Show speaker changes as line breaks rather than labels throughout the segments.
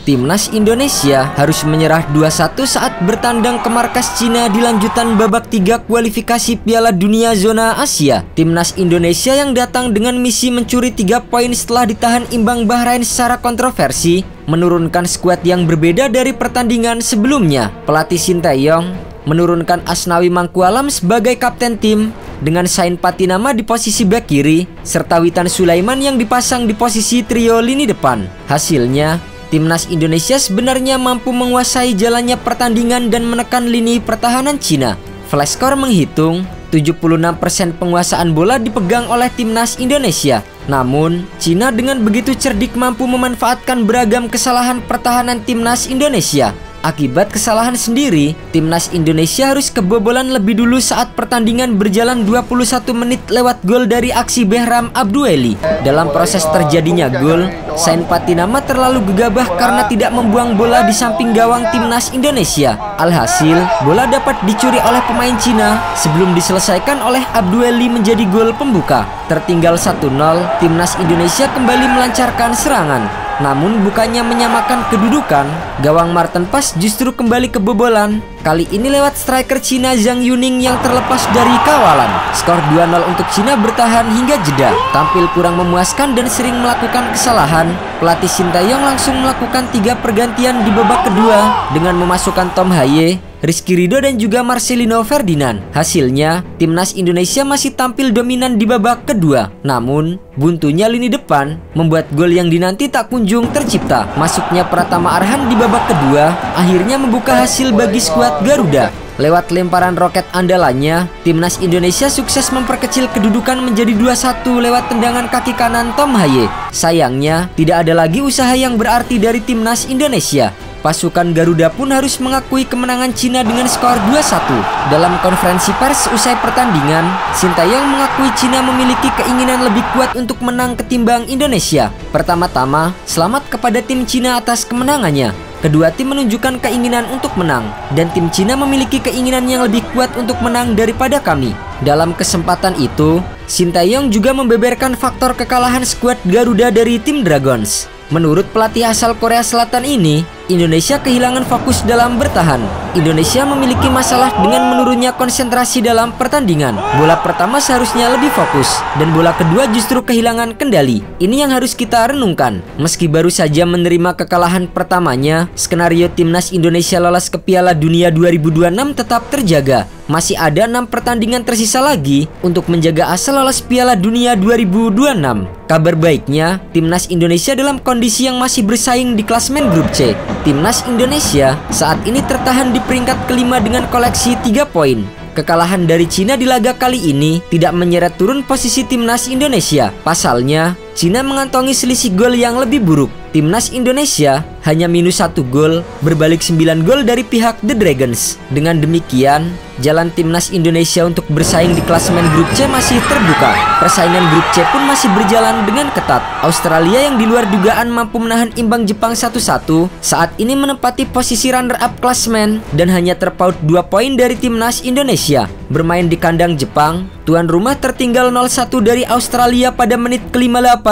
Timnas Indonesia harus menyerah 2-1 saat bertandang ke markas Cina di lanjutan babak 3 kualifikasi Piala Dunia Zona Asia. Timnas Indonesia yang datang dengan misi mencuri 3 poin setelah ditahan imbang Bahrain secara kontroversi, menurunkan skuad yang berbeda dari pertandingan sebelumnya. Pelatih Sinteyong menurunkan Asnawi Mangkualam sebagai kapten tim dengan Sain Patinama di posisi bek kiri serta Witan Sulaiman yang dipasang di posisi trio lini depan. Hasilnya, Timnas Indonesia sebenarnya mampu menguasai jalannya pertandingan dan menekan lini pertahanan Cina. Flashscore menghitung 76% penguasaan bola dipegang oleh Timnas Indonesia. Namun, Cina dengan begitu cerdik mampu memanfaatkan beragam kesalahan pertahanan Timnas Indonesia. Akibat kesalahan sendiri, Timnas Indonesia harus kebobolan lebih dulu saat pertandingan berjalan 21 menit lewat gol dari aksi Behram Abdueli. Dalam proses terjadinya gol, Sain Patinama terlalu gegabah karena tidak membuang bola di samping gawang Timnas Indonesia. Alhasil, bola dapat dicuri oleh pemain Cina sebelum diselesaikan oleh Abdueli menjadi gol pembuka. Tertinggal 1-0, Timnas Indonesia kembali melancarkan serangan. Namun bukannya menyamakan kedudukan, gawang Marten Pas justru kembali kebobolan. Kali ini lewat striker Cina Zhang Yuning yang terlepas dari kawalan. Skor 2-0 untuk Cina bertahan hingga jeda. Tampil kurang memuaskan dan sering melakukan kesalahan, pelatih Sinteyong langsung melakukan 3 pergantian di babak kedua dengan memasukkan Tom Haye, Rizky Ridho dan juga Marcelino Ferdinand. Hasilnya, Timnas Indonesia masih tampil dominan di babak kedua. Namun, buntunya lini depan membuat gol yang dinanti tak kunjung tercipta. Masuknya Pratama Arhan di babak kedua akhirnya membuka hasil bagi skuad Garuda. Lewat lemparan roket andalannya, Timnas Indonesia sukses memperkecil kedudukan menjadi 2-1 lewat tendangan kaki kanan Tom Haye. Sayangnya, tidak ada lagi usaha yang berarti dari Timnas Indonesia. Pasukan Garuda pun harus mengakui kemenangan Cina dengan skor 2-1. Dalam konferensi pers usai pertandingan, Sinteyong mengakui Cina memiliki keinginan lebih kuat untuk menang ketimbang Indonesia. Pertama-tama, selamat kepada tim Cina atas kemenangannya. Kedua tim menunjukkan keinginan untuk menang, dan tim Cina memiliki keinginan yang lebih kuat untuk menang daripada kami. Dalam kesempatan itu, Sinteyong juga membeberkan faktor kekalahan skuad Garuda dari tim Dragons. Menurut pelatih asal Korea Selatan ini, Indonesia kehilangan fokus dalam bertahan. Indonesia memiliki masalah dengan menurunnya konsentrasi dalam pertandingan. Bola pertama seharusnya lebih fokus, dan bola kedua justru kehilangan kendali. Ini yang harus kita renungkan. Meski baru saja menerima kekalahan pertamanya, skenario Timnas Indonesia lolos ke Piala Dunia 2026 tetap terjaga. Masih ada 6 pertandingan tersisa lagi untuk menjaga asa lolos Piala Dunia 2026. Kabar baiknya, Timnas Indonesia dalam kondisi yang masih bersaing di klasemen grup C. Timnas Indonesia saat ini tertahan di peringkat kelima dengan koleksi 3 poin. Kekalahan dari Cina di laga kali ini tidak menyeret turun posisi Timnas Indonesia. Pasalnya, Cina mengantongi selisih gol yang lebih buruk. Timnas Indonesia hanya minus 1 gol, berbalik 9 gol dari pihak The Dragons. Dengan demikian, jalan Timnas Indonesia untuk bersaing di klasemen grup C masih terbuka. Persaingan grup C pun masih berjalan dengan ketat. Australia yang di luar dugaan mampu menahan imbang Jepang 1-1, saat ini menempati posisi runner-up klasemen dan hanya terpaut 2 poin dari Timnas Indonesia. Bermain di kandang Jepang, tuan rumah tertinggal 0-1 dari Australia pada menit ke-58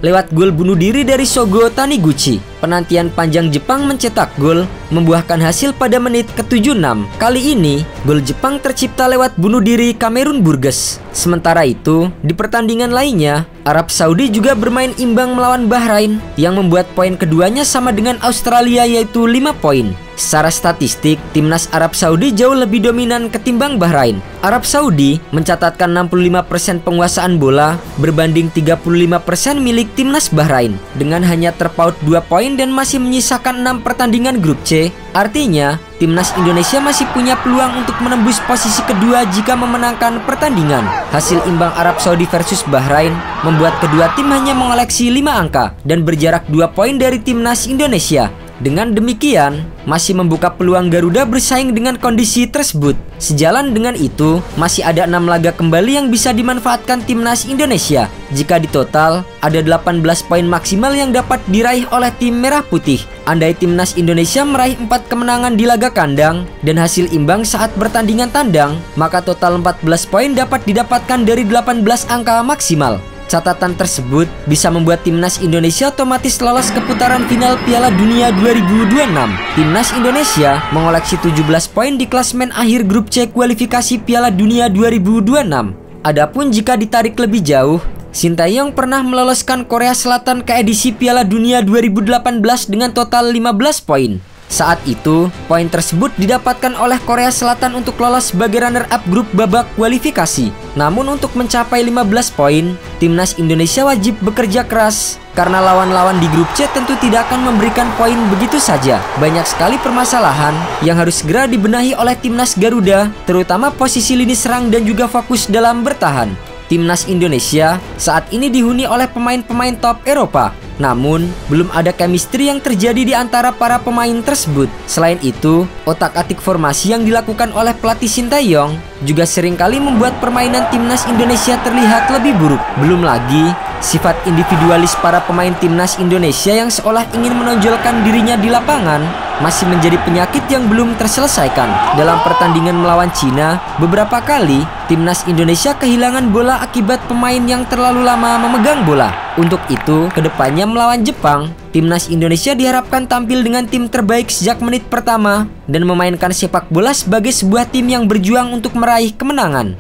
lewat gol bunuh diri dari Shogo Taniguchi. Penantian panjang Jepang mencetak gol membuahkan hasil pada menit ke-76. Kali ini, gol Jepang tercipta lewat bunuh diri Kamerun Burgess. Sementara itu, di pertandingan lainnya, Arab Saudi juga bermain imbang melawan Bahrain yang membuat poin keduanya sama dengan Australia yaitu 5 poin. Secara statistik, timnas Arab Saudi jauh lebih dominan ketimbang Bahrain. Arab Saudi mencatatkan 65% penguasaan bola berbanding 35% milik timnas Bahrain dengan hanya terpaut 2 poin dan masih menyisakan 6 pertandingan grup C. Artinya, timnas Indonesia masih punya peluang untuk menembus posisi kedua jika memenangkan pertandingan. Hasil imbang Arab Saudi versus Bahrain membuat kedua tim hanya mengoleksi 5 angka dan berjarak 2 poin dari timnas Indonesia. Dengan demikian, masih membuka peluang Garuda bersaing dengan kondisi tersebut. Sejalan dengan itu, masih ada 6 laga kembali yang bisa dimanfaatkan timnas Indonesia. Jika ditotal, ada 18 poin maksimal yang dapat diraih oleh tim Merah Putih. Andai timnas Indonesia meraih 4 kemenangan di laga kandang dan hasil imbang saat bertandingan tandang, maka total 14 poin dapat didapatkan dari 18 angka maksimal. Catatan tersebut bisa membuat timnas Indonesia otomatis lolos ke putaran final Piala Dunia 2026. Timnas Indonesia mengoleksi 17 poin di klasemen akhir grup C kualifikasi Piala Dunia 2026. Adapun jika ditarik lebih jauh, Sintayong pernah meloloskan Korea Selatan ke edisi Piala Dunia 2018 dengan total 15 poin. Saat itu, poin tersebut didapatkan oleh Korea Selatan untuk lolos sebagai runner-up grup babak kualifikasi. Namun untuk mencapai 15 poin, timnas Indonesia wajib bekerja keras karena lawan-lawan di grup C tentu tidak akan memberikan poin begitu saja. Banyak sekali permasalahan yang harus segera dibenahi oleh timnas Garuda, terutama posisi lini serang dan juga fokus dalam bertahan. Timnas Indonesia saat ini dihuni oleh pemain-pemain top Eropa. Namun, belum ada chemistry yang terjadi di antara para pemain tersebut. Selain itu, otak-atik formasi yang dilakukan oleh pelatih Sintayong juga seringkali membuat permainan timnas Indonesia terlihat lebih buruk. Belum lagi, sifat individualis para pemain timnas Indonesia yang seolah ingin menonjolkan dirinya di lapangan masih menjadi penyakit yang belum terselesaikan. Dalam pertandingan melawan Cina, beberapa kali timnas Indonesia kehilangan bola akibat pemain yang terlalu lama memegang bola. Untuk itu, kedepannya melawan Jepang, timnas Indonesia diharapkan tampil dengan tim terbaik sejak menit pertama dan memainkan sepak bola sebagai sebuah tim yang berjuang untuk meraih kemenangan.